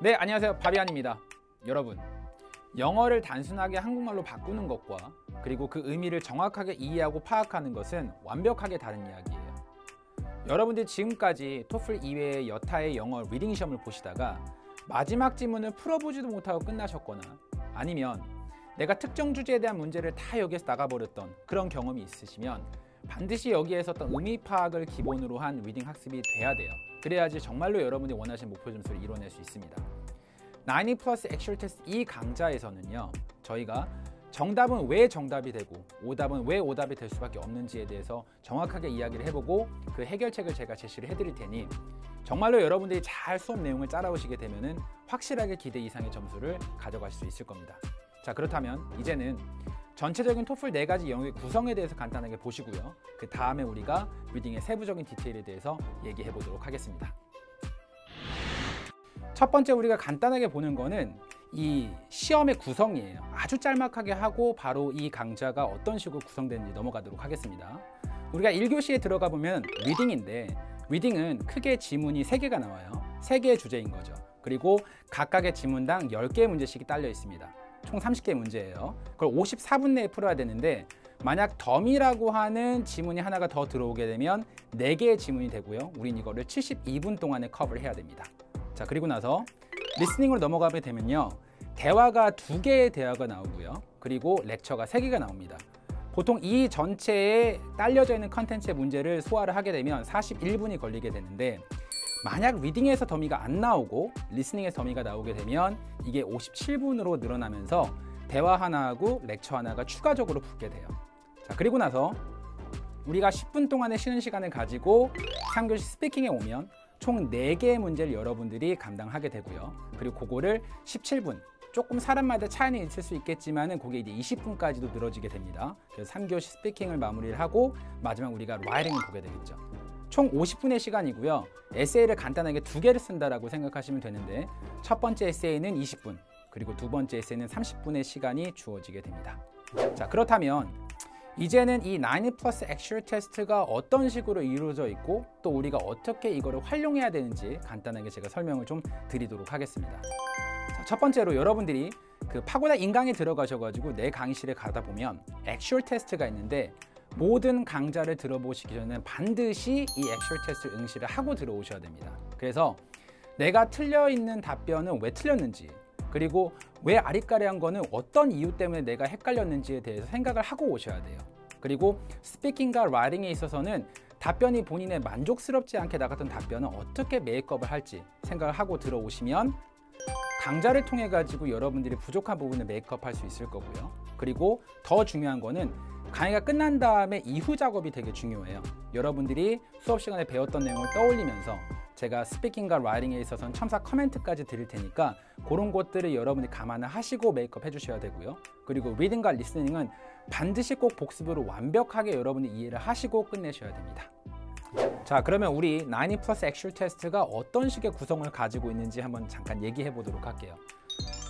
네, 안녕하세요. 바비안입니다. 여러분, 영어를 단순하게 한국말로 바꾸는 것과 그리고 그 의미를 정확하게 이해하고 파악하는 것은 완벽하게 다른 이야기예요. 여러분들이 지금까지 토플 이외의 여타의 영어 리딩 시험을 보시다가 마지막 지문을 풀어보지도 못하고 끝나셨거나 아니면 내가 특정 주제에 대한 문제를 다 여기에서 나가버렸던 그런 경험이 있으시면 반드시 여기에서 어떤 의미 파악을 기본으로 한 리딩 학습이 돼야 돼요. 그래야지 정말로 여러분이 원하시는 목표 점수를 이뤄낼 수 있습니다. 90 플러스 액츄얼 테스트 이 강좌에서는요, 저희가 정답은 왜 정답이 되고 오답은 왜 오답이 될 수밖에 없는지에 대해서 정확하게 이야기를 해보고 그 해결책을 제가 제시를 해드릴 테니 정말로 여러분들이 잘 수업 내용을 따라오시게 되면은 확실하게 기대 이상의 점수를 가져갈 수 있을 겁니다. 자, 그렇다면 이제는 전체적인 토플 4가지 영역의 구성에 대해서 간단하게 보시고요. 그 다음에 우리가 리딩의 세부적인 디테일에 대해서 얘기해 보도록 하겠습니다. 첫 번째 우리가 간단하게 보는 거는 이 시험의 구성이에요. 아주 짤막하게 하고 바로 이 강좌가 어떤 식으로 구성되는지 넘어가도록 하겠습니다. 우리가 1교시에 들어가 보면 리딩인데, 리딩은 크게 지문이 3개가 나와요. 3개의 주제인 거죠. 그리고 각각의 지문당 10개의 문제씩이 딸려 있습니다. 총 30개의 문제예요. 그걸 54분 내에 풀어야 되는데, 만약 덤이라고 하는 지문이 하나가 더 들어오게 되면 4개의 지문이 되고요. 우린 이거를 72분 동안에 커버를 해야 됩니다. 자, 그리고 나서 리스닝으로 넘어가게 되면요, 대화가 2개의 대화가 나오고요. 그리고 렉처가 3개가 나옵니다. 보통 이 전체에 딸려져 있는 컨텐츠의 문제를 소화를 하게 되면 41분이 걸리게 되는데, 만약 리딩에서 더미가 안 나오고 리스닝에서 더미가 나오게 되면 이게 57분으로 늘어나면서 대화 하나하고 렉처 하나가 추가적으로 붙게 돼요. 자, 그리고 나서 우리가 10분 동안의 쉬는 시간을 가지고 3교시 스피킹에 오면 총 4개의 문제를 여러분들이 감당하게 되고요. 그리고 그거를 17분, 조금 사람마다 차이는 있을 수 있겠지만은 그게 이제 20분까지도 늘어지게 됩니다. 그래서 3교시 스피킹을 마무리를 하고 마지막 우리가 라이팅을 보게 되겠죠. 총 50분의 시간이고요. 에세이를 간단하게 2개를 쓴다라고 생각하시면 되는데, 첫 번째 에세이는 20분, 그리고 두 번째 에세이는 30분의 시간이 주어지게 됩니다. 자, 그렇다면 이제는 이 90 플러스 액츄얼 테스트가 어떤 식으로 이루어져 있고 또 우리가 어떻게 이거를 활용해야 되는지 간단하게 제가 설명을 좀 드리도록 하겠습니다. 자, 첫 번째로 여러분들이 그 파고다 인강에 들어가셔가지고 내 강의실에 가다 보면 액츄얼 테스트가 있는데, 모든 강좌를 들어보시기 전에는 반드시 이 액츄얼 테스트 응시를 하고 들어오셔야 됩니다. 그래서 내가 틀려 있는 답변은 왜 틀렸는지, 그리고 왜 아리까리한 거는 어떤 이유 때문에 내가 헷갈렸는지에 대해서 생각을 하고 오셔야 돼요. 그리고 스피킹과 라이팅에 있어서는 답변이 본인의 만족스럽지 않게 나갔던 답변은 어떻게 메이크업을 할지 생각을 하고 들어오시면 강좌를 통해 가지고 여러분들이 부족한 부분을 메이크업 할 수 있을 거고요. 그리고 더 중요한 거는 강의가 끝난 다음에 이후 작업이 되게 중요해요. 여러분들이 수업 시간에 배웠던 내용을 떠올리면서 제가 스피킹과 라이팅에 있어서는 첨사 커멘트까지 드릴 테니까 그런 것들을 여러분이 감안을 하시고 메이크업 해주셔야 되고요. 그리고 리딩과 리스닝은 반드시 꼭 복습으로 완벽하게 여러분이 이해를 하시고 끝내셔야 됩니다. 자, 그러면 우리 90 플러스 액츄얼 테스트가 어떤 식의 구성을 가지고 있는지 한번 잠깐 얘기해 보도록 할게요.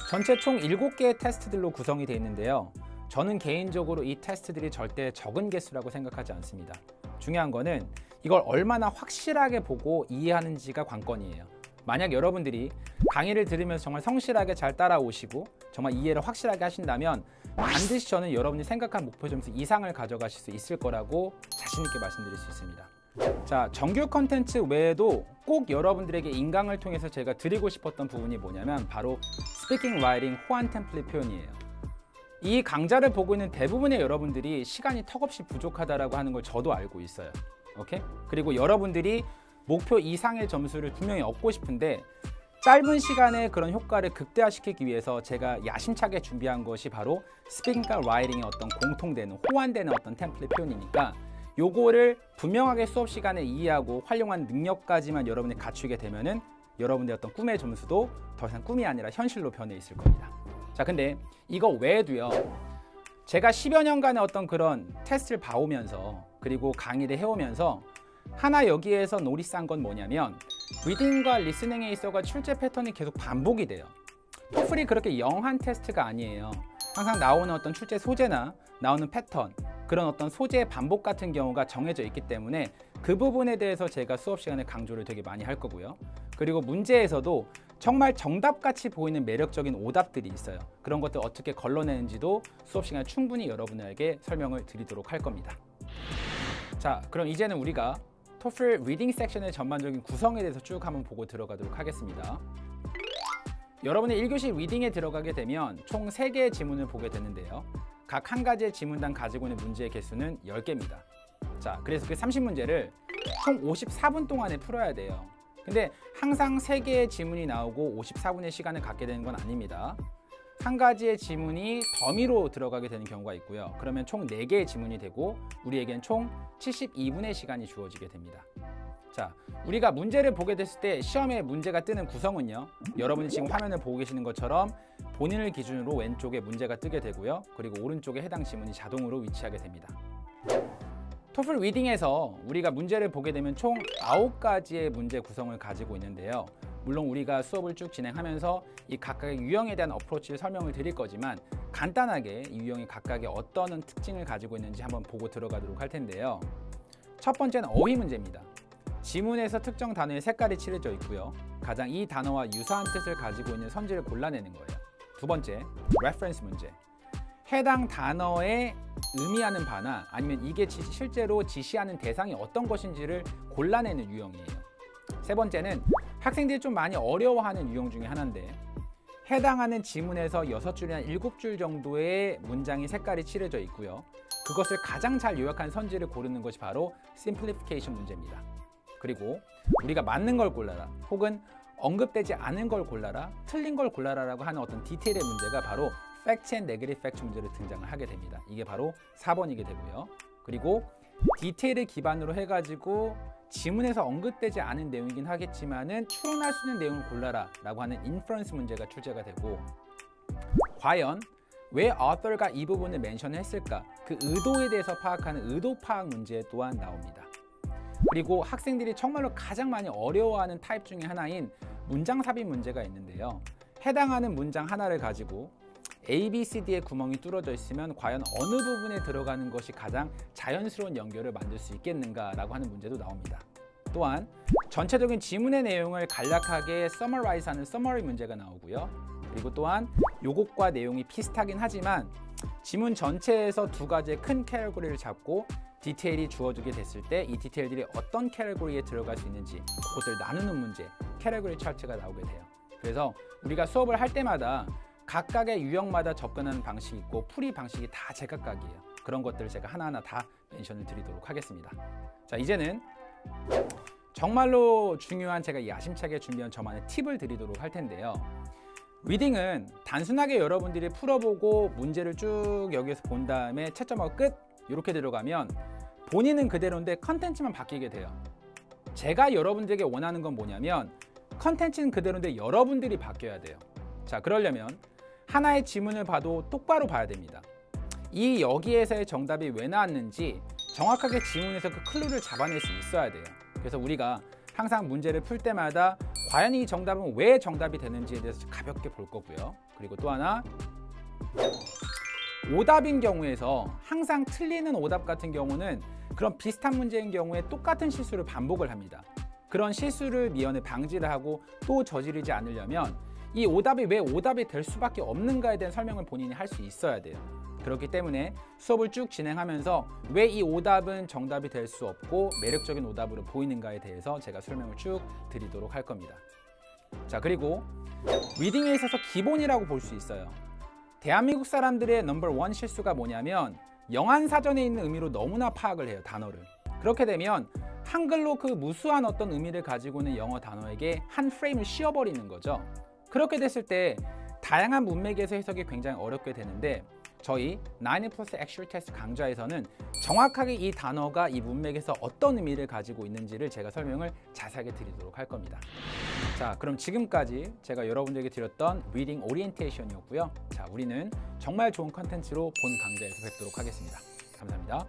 전체 총 7개의 테스트들로 구성이 되어 있는데요. 저는 개인적으로 이 테스트들이 절대 적은 개수라고 생각하지 않습니다. 중요한 거는 이걸 얼마나 확실하게 보고 이해하는지가 관건이에요. 만약 여러분들이 강의를 들으면서 정말 성실하게 잘 따라오시고 정말 이해를 확실하게 하신다면 반드시 저는 여러분이 생각한 목표 점수 이상을 가져가실 수 있을 거라고 자신 있게 말씀드릴 수 있습니다. 자, 정규 컨텐츠 외에도 꼭 여러분들에게 인강을 통해서 제가 드리고 싶었던 부분이 뭐냐면 바로 스피킹, 라이팅, 호환 템플릿 표현이에요. 이 강좌를 보고 있는 대부분의 여러분들이 시간이 턱없이 부족하다라고 하는 걸 저도 알고 있어요. 오케이? 그리고 여러분들이 목표 이상의 점수를 분명히 얻고 싶은데 짧은 시간에 그런 효과를 극대화시키기 위해서 제가 야심차게 준비한 것이 바로 스피킹과 라이팅의 어떤 공통되는 호환되는 어떤 템플릿 표현이니까 요거를 분명하게 수업 시간에 이해하고 활용한 능력까지만 여러분이 갖추게 되면은 여러분들의 어떤 꿈의 점수도 더 이상 꿈이 아니라 현실로 변해 있을 겁니다. 자, 근데 이거 외에도요, 제가 10여 년간의 어떤 그런 테스트를 봐오면서 그리고 강의를 해오면서 하나 여기에서 노리스한 건 뭐냐면 리딩과 리스닝에 있어가 출제 패턴이 계속 반복이 돼요. 토플이 그렇게 영한 테스트가 아니에요. 항상 나오는 어떤 출제 소재나 나오는 패턴, 그런 어떤 소재의 반복 같은 경우가 정해져 있기 때문에 그 부분에 대해서 제가 수업 시간에 강조를 되게 많이 할 거고요. 그리고 문제에서도 정말 정답같이 보이는 매력적인 오답들이 있어요. 그런 것들 어떻게 걸러내는지도 수업 시간에 충분히 여러분에게 설명을 드리도록 할 겁니다. 자, 그럼 이제는 우리가 토플 리딩 섹션의 전반적인 구성에 대해서 쭉 한번 보고 들어가도록 하겠습니다. 여러분의 1교시 리딩에 들어가게 되면 총 3개의 지문을 보게 되는데요. 각 한 가지의 지문당 가지고 있는 문제의 개수는 10개입니다. 자, 그래서 그 30문제를 총 54분 동안에 풀어야 돼요. 근데 항상 3개의 지문이 나오고 54분의 시간을 갖게 되는 건 아닙니다. 한 가지의 지문이 더미로 들어가게 되는 경우가 있고요. 그러면 총 4개의 지문이 되고 우리에겐 총 72분의 시간이 주어지게 됩니다. 자, 우리가 문제를 보게 됐을 때 시험에 문제가 뜨는 구성은요. 여러분이 지금 화면을 보고 계시는 것처럼 본인을 기준으로 왼쪽에 문제가 뜨게 되고요. 그리고 오른쪽에 해당 지문이 자동으로 위치하게 됩니다. 토플 리딩에서 우리가 문제를 보게 되면 총 9가지의 문제 구성을 가지고 있는데요. 물론 우리가 수업을 쭉 진행하면서 이 각각의 유형에 대한 어프로치를 설명을 드릴 거지만 간단하게 이 유형이 각각의 어떤 특징을 가지고 있는지 한번 보고 들어가도록 할 텐데요. 첫 번째는 어휘 문제입니다. 지문에서 특정 단어의 색깔이 칠해져 있고요. 가장 이 단어와 유사한 뜻을 가지고 있는 선지를 골라내는 거예요. 두 번째, 레퍼런스 문제. 해당 단어에 의미하는 바나 아니면 이게 실제로 지시하는 대상이 어떤 것인지를 골라내는 유형이에요. 세 번째는 학생들이 좀 많이 어려워하는 유형 중에 하나인데 해당하는 지문에서 6줄이나 7줄 정도의 문장이 색깔이 칠해져 있고요. 그것을 가장 잘 요약한 선지를 고르는 것이 바로 심플리피케이션 문제입니다. 그리고 우리가 맞는 걸 골라라 혹은 언급되지 않은 걸 골라라, 틀린 걸 골라라라고 하는 어떤 디테일의 문제가 바로 팩트 앤 네거티브 팩트 문제로 등장을 하게 됩니다. 이게 바로 4번이게 되고요. 그리고 디테일을 기반으로 해가지고 지문에서 언급되지 않은 내용이긴 하겠지만은 추론할 수 있는 내용을 골라라 라고 하는 인퍼런스 문제가 출제가 되고 과연 왜 author가 이 부분을 멘션했을까? 그 의도에 대해서 파악하는 의도 파악 문제 또한 나옵니다. 그리고 학생들이 정말로 가장 많이 어려워하는 타입 중에 하나인 문장 삽입 문제가 있는데요. 해당하는 문장 하나를 가지고 A, B, C, D의 구멍이 뚫어져 있으면 과연 어느 부분에 들어가는 것이 가장 자연스러운 연결을 만들 수 있겠는가라고 하는 문제도 나옵니다. 또한 전체적인 지문의 내용을 간략하게 summarize하는 summary 문제가 나오고요. 그리고 또한 요것과 내용이 비슷하긴 하지만 지문 전체에서 2가지의 큰 캐러고리를 잡고 디테일이 주어지게 됐을 때 이 디테일들이 어떤 캐러고리에 들어갈 수 있는지 그것을 나누는 문제, 캐러고리 차트가 나오게 돼요. 그래서 우리가 수업을 할 때마다 각각의 유형마다 접근하는 방식이 있고 풀이 방식이 다 제각각이에요. 그런 것들을 제가 하나하나 다 멘션을 드리도록 하겠습니다. 자, 이제는 정말로 중요한 제가 야심차게 준비한 저만의 팁을 드리도록 할 텐데요. 리딩은 단순하게 여러분들이 풀어보고 문제를 쭉 여기에서 본 다음에 채점하고 끝 이렇게 들어가면 본인은 그대로인데 컨텐츠만 바뀌게 돼요. 제가 여러분들에게 원하는 건 뭐냐면 컨텐츠는 그대로인데 여러분들이 바뀌어야 돼요. 자, 그러려면 하나의 지문을 봐도 똑바로 봐야 됩니다. 이 여기에서의 정답이 왜 나왔는지 정확하게 지문에서 그 클루를 잡아낼 수 있어야 돼요. 그래서 우리가 항상 문제를 풀 때마다 과연 이 정답은 왜 정답이 되는지에 대해서 가볍게 볼 거고요. 그리고 또 하나, 오답인 경우에서 항상 틀리는 오답 같은 경우는 그런 비슷한 문제인 경우에 똑같은 실수를 반복을 합니다. 그런 실수를 미연에 방지를 하고 또 저지르지 않으려면 이 오답이 왜 오답이 될 수밖에 없는가에 대한 설명을 본인이 할 수 있어야 돼요. 그렇기 때문에 수업을 쭉 진행하면서 왜 이 오답은 정답이 될 수 없고 매력적인 오답으로 보이는가에 대해서 제가 설명을 쭉 드리도록 할 겁니다. 자, 그리고 리딩에 있어서 기본이라고 볼 수 있어요. 대한민국 사람들의 넘버1 실수가 뭐냐면 영한사전에 있는 의미로 너무나 파악을 해요, 단어를. 그렇게 되면 한글로 그 무수한 어떤 의미를 가지고 있는 영어 단어에게 한 프레임을 씌워버리는 거죠. 그렇게 됐을 때 다양한 문맥에서 해석이 굉장히 어렵게 되는데 저희 9 플러스 액츄얼 테스트 강좌에서는 정확하게 이 단어가 이 문맥에서 어떤 의미를 가지고 있는지를 제가 설명을 자세하게 드리도록 할 겁니다. 자, 그럼 지금까지 제가 여러분들에게 드렸던 리딩 오리엔테이션이었고요. 자, 우리는 정말 좋은 컨텐츠로 본 강좌에서 뵙도록 하겠습니다. 감사합니다.